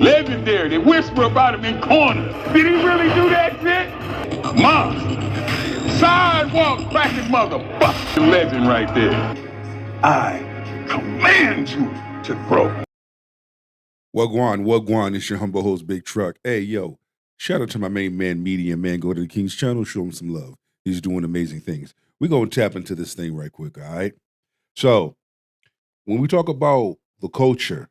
Legendary. They whisper about him in corners. Did he really do that shit? Monster. Sidewalk cracking motherfucking legend right there. I command you to grow. Wagwan, it's your humble host, Big Truck. Hey, yo, shout out to my main man, Media Man. Go to the King's channel, show him some love. He's doing amazing things. We're going to tap into this thing right quick, all right? So, when we talk about the culture,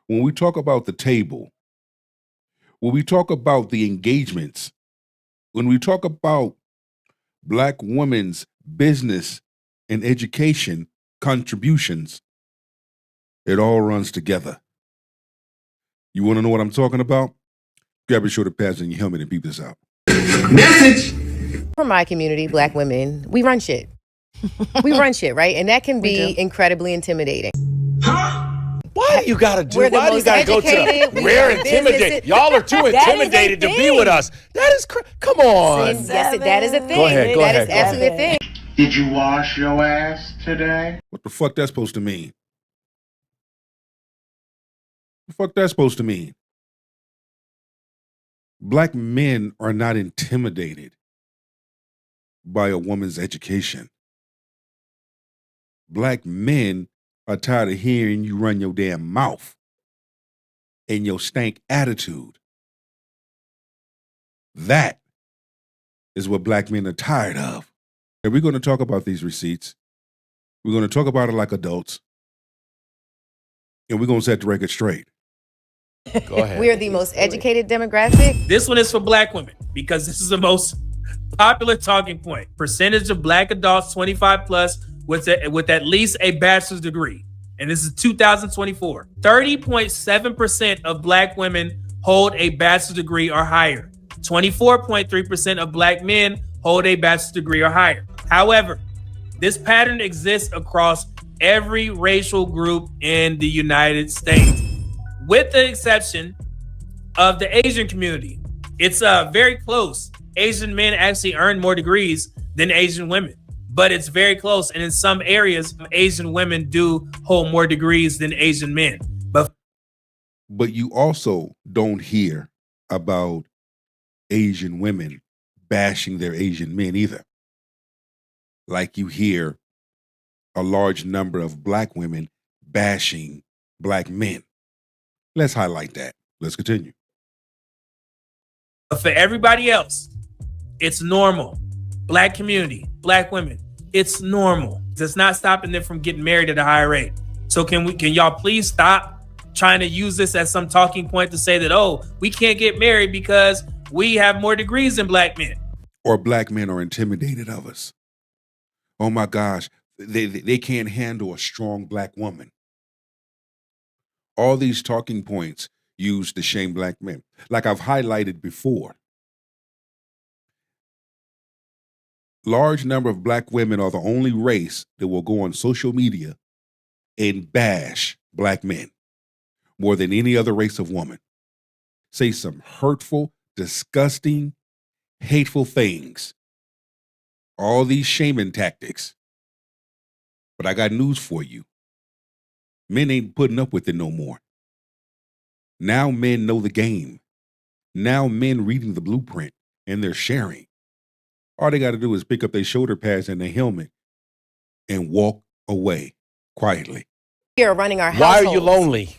when we talk about the table, when we talk about the engagements, when we talk about Black women's business and education contributions, it all runs together. You want to know what I'm talking about? Grab your shoulder pads and your helmet and peep this out. Message! For my community, Black women, we run shit. We run shit, right? And that can be incredibly intimidating. Why do you gotta do? We're the Why do you most gotta go educated, to? we We're have intimidated. businesses. Y'all are too intimidated to be with us. That is come on. Yes, that is a thing. Go ahead. That is absolutely a thing. Did you wash your ass today? What the fuck that's supposed to mean? The fuck that's supposed to mean? Black men are not intimidated by a woman's education. Black men are tired of hearing you run your damn mouth and your stank attitude. That is what Black men are tired of. And we're going to talk about these receipts. We're going to talk about it like adults. And we're going to set the record straight. Go ahead. We are the most educated demographic. This one is for Black women because this is the most popular talking point. Percentage of Black adults 25 plus with at least a bachelor's degree. And this is 2024. 30.7% of Black women hold a bachelor's degree or higher. 24.3% of Black men hold a bachelor's degree or higher. However, this pattern exists across every racial group in the United States, with the exception of the Asian community. It's very close. Asian men actually earn more degrees than Asian women, but it's very close. And in some areas, Asian women do hold more degrees than Asian men. But you also don't hear about Asian women bashing their Asian men either. Like you hear a large number of Black women bashing Black men. Let's highlight that. Let's continue. But for everybody else, it's normal. Black community, Black women, it's normal. It's not stopping them from getting married at a higher rate. So can y'all please stop trying to use this as some talking point to say that, oh, we can't get married because we have more degrees than Black men. Or Black men are intimidated of us. Oh my gosh, they can't handle a strong Black woman. All these talking points used to shame Black men. Like I've highlighted before, large number of Black women are the only race that will go on social media and bash Black men more than any other race of woman. Say some hurtful, disgusting, hateful things. All these shaming tactics. But I got news for you. Men ain't putting up with it no more. Now men know the game. Now men reading the blueprint and they're sharing. All they got to do is pick up their shoulder pads and their helmet and walk away quietly. We are running our Why households. are you lonely?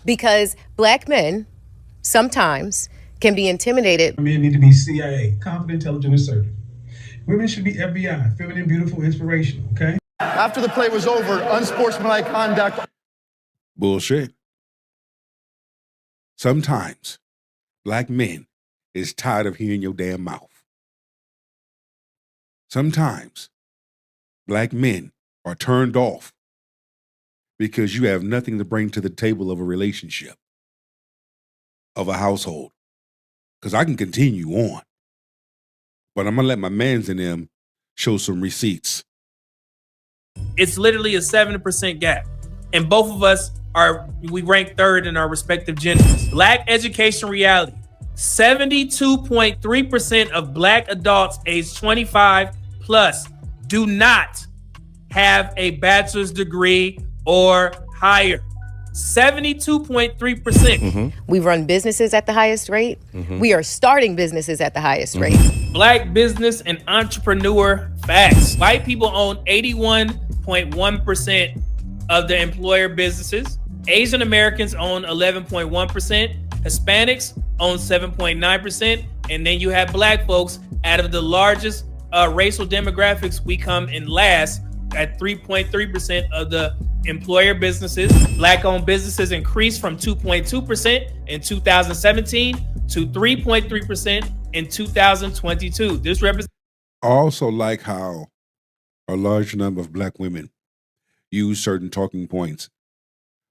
Because Black men sometimes can be intimidated. Men need to be CIA, confident, intelligent, and assertive. Women should be FBI, feminine, beautiful, inspirational, okay? After the play was over, unsportsmanlike conduct. Bullshit. Sometimes Black men is tired of hearing your damn mouth. Sometimes Black men are turned off because you have nothing to bring to the table of a relationship, of a household. Because I can continue on, but I'm going to let my mans in them show some receipts. It's literally a 7% gap. And both of us we rank third in our respective genders. Black education reality. 72.3% of Black adults aged 25 plus do not have a bachelor's degree or higher. 72.3%. We run businesses at the highest rate. We are starting businesses at the highest rate. Black business and entrepreneur facts. White people own 81.1% of the employer businesses. Asian Americans own 11.1%. Hispanics own 7.9%. And then you have black folks. Out of the largest racial demographics, we come in last at 3.3% of the employer businesses. Black-owned businesses increased from 2.2% in 2017 to 3.3% in 2022. This represents I also like how a large number of black women use certain talking points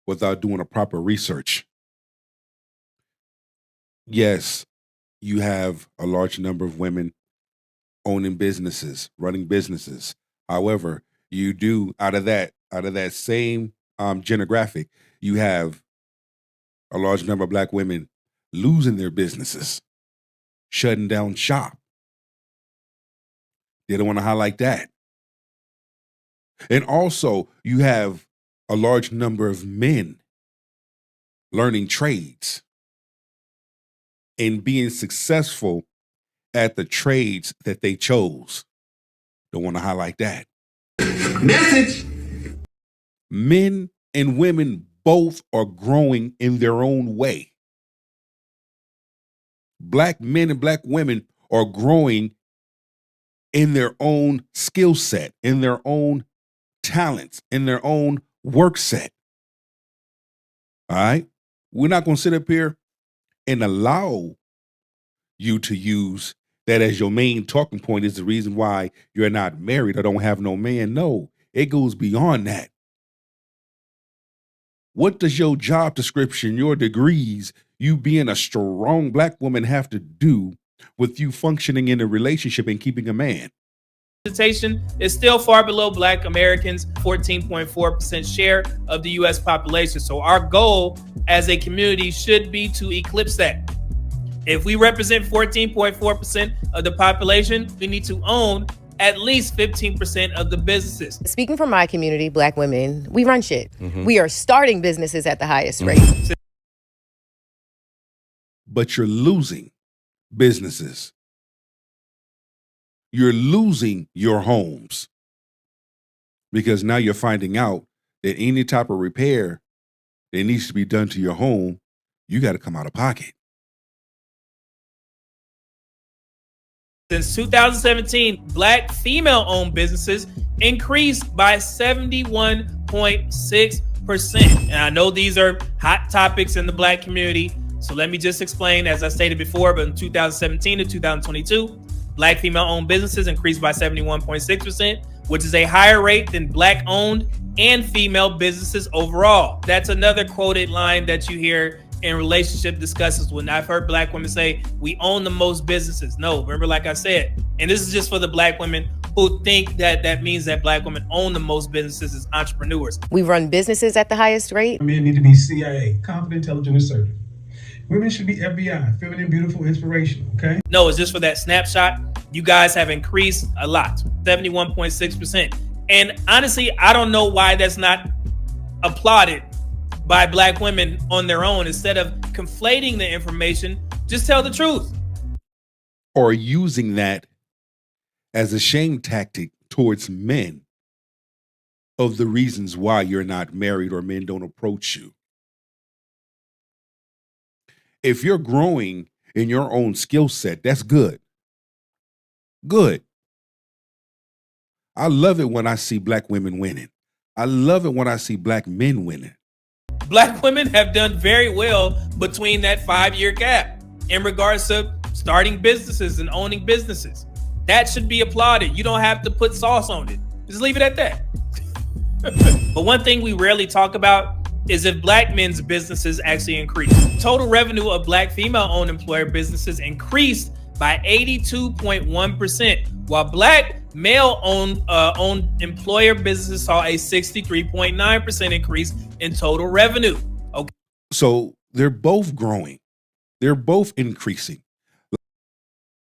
without doing a proper research. Yes, you have a large number of women owning businesses, running businesses. However, you do out of that same demographic, you have a large number of black women losing their businesses, shutting down shop. They don't want to highlight that. And also, you have a large number of men learning trades and being successful at the trades that they chose. Don't want to highlight that. Message. Men and women both are growing in their own way. Black men and black women are growing in their own skill set, in their own talents, in their own work set. All right? We're not going to sit up here and allow you to use that as your main talking point is the reason why you're not married or don't have no man. No, it goes beyond that. What does your job description, your degrees, you being a strong black woman have to do with you functioning in a relationship and keeping a man? representation is still far below Black Americans, 14.4% share of the U.S. population. So our goal as a community should be to eclipse that. If we represent 14.4% of the population, we need to own at least 15% of the businesses. Speaking for my community, Black women, we run shit. We are starting businesses at the highest rate. But you're losing businesses. You're losing your homes because now you're finding out that any type of repair that needs to be done to your home, you got to come out of pocket. Since 2017, Black female-owned businesses increased by 71.6%. And I know these are hot topics in the Black community, so let me just explain, as I stated before, but in 2017 to 2022, Black female-owned businesses increased by 71.6%, which is a higher rate than Black-owned and female businesses overall. That's another quoted line that you hear in relationship discussions when I've heard Black women say, we own the most businesses. No, remember, like I said, and this is just for the Black women who think that that means that Black women own the most businesses as entrepreneurs. We run businesses at the highest rate. Men need to be CIA, confident, intelligent, assertive. Women should be FBI, feminine, beautiful, inspirational, okay? No, it's just for that snapshot. You guys have increased a lot, 71.6%. And honestly, I don't know why that's not applauded by Black women on their own. Instead of conflating the information, just tell the truth. Or using that as a shame tactic towards men of the reasons why you're not married or men don't approach you. If you're growing in your own skill set, that's good. Good. I love it when I see Black women winning. I love it when I see Black men winning. Black women have done very well between that 5-year gap in regards to starting businesses and owning businesses. That should be applauded. You don't have to put sauce on it. Just leave it at that. But one thing we rarely talk about is if Black men's businesses actually increase. Total revenue of Black female-owned employer businesses increased by 82.1%, while Black male-owned employer businesses saw a 63.9% increase in total revenue. Okay. So they're both growing. They're both increasing.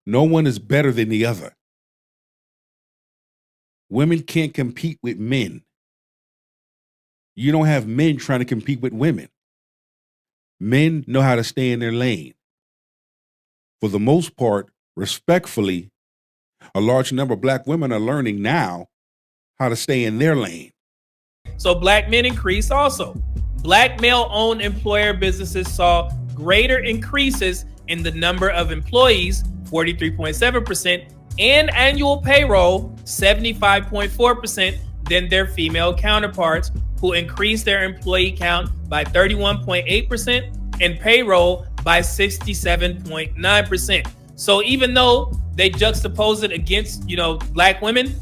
No one is better than the other. Women can't compete with men. You don't have men trying to compete with women. Men know how to stay in their lane. For the most part, respectfully, a large number of black women are learning now how to stay in their lane. So black men increased also. Black male-owned employer businesses saw greater increases in the number of employees, 43.7%, and annual payroll, 75.4%, than their female counterparts, who increased their employee count by 31.8% and payroll by 67.9%. So even though they juxtapose it against, black women,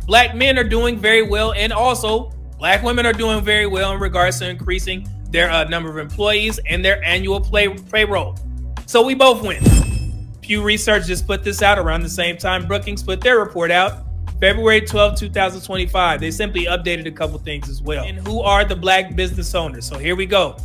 black men are doing very well, and also black women are doing very well in regards to increasing their number of employees and their annual payroll. So we both win. Pew Research just put this out around the same time Brookings put their report out, February 12, 2025. They simply updated a couple things as well. And who are the black business owners? So here we go.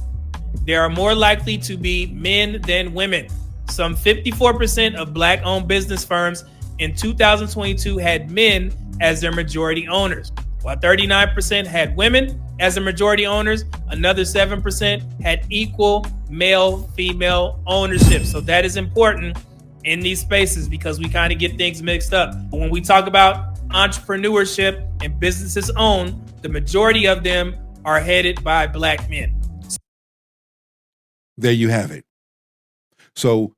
There are more likely to be men than women. Some 54% of black-owned business firms in 2022 had men as their majority owners, while 39% had women as the majority owners. Another 7% had equal male-female ownership. So that is important in these spaces because we kind of get things mixed up. When we talk about entrepreneurship and businesses owned, the majority of them are headed by black men. There you have it. So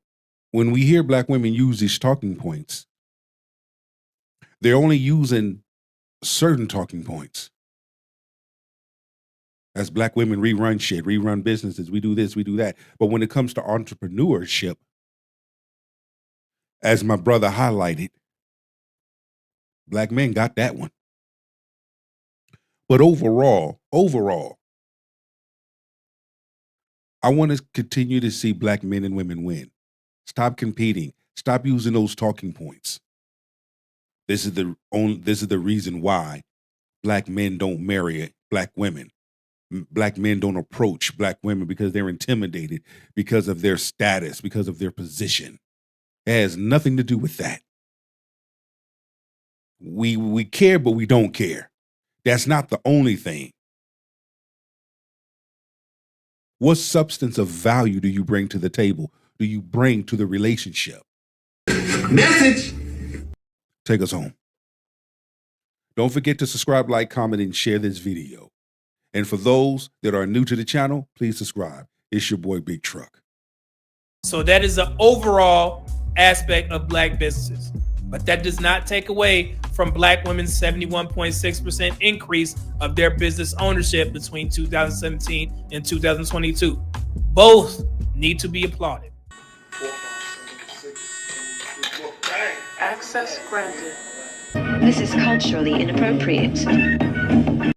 when we hear black women use these talking points, they're only using certain talking points. As black women rerun shit, rerun businesses, we do this, we do that. But when it comes to entrepreneurship, as my brother highlighted, black men got that one. But overall, I want to continue to see black men and women win. Stop competing. Stop using those talking points. This is the reason why black men don't marry black women. Black men don't approach black women because they're intimidated because of their status, because of their position. It has nothing to do with that. We care, but we don't care. That's not the only thing. What substance of value do you bring to the table? Do you bring to the relationship? Message. Take us home. Don't forget to subscribe, like, comment, and share this video. And for those that are new to the channel, please subscribe. It's your boy, Big Truck. So that is the overall aspect of black businesses. But that does not take away from black women's 71.6% increase of their business ownership between 2017 and 2022. Both need to be applauded. Access granted. This is culturally inappropriate.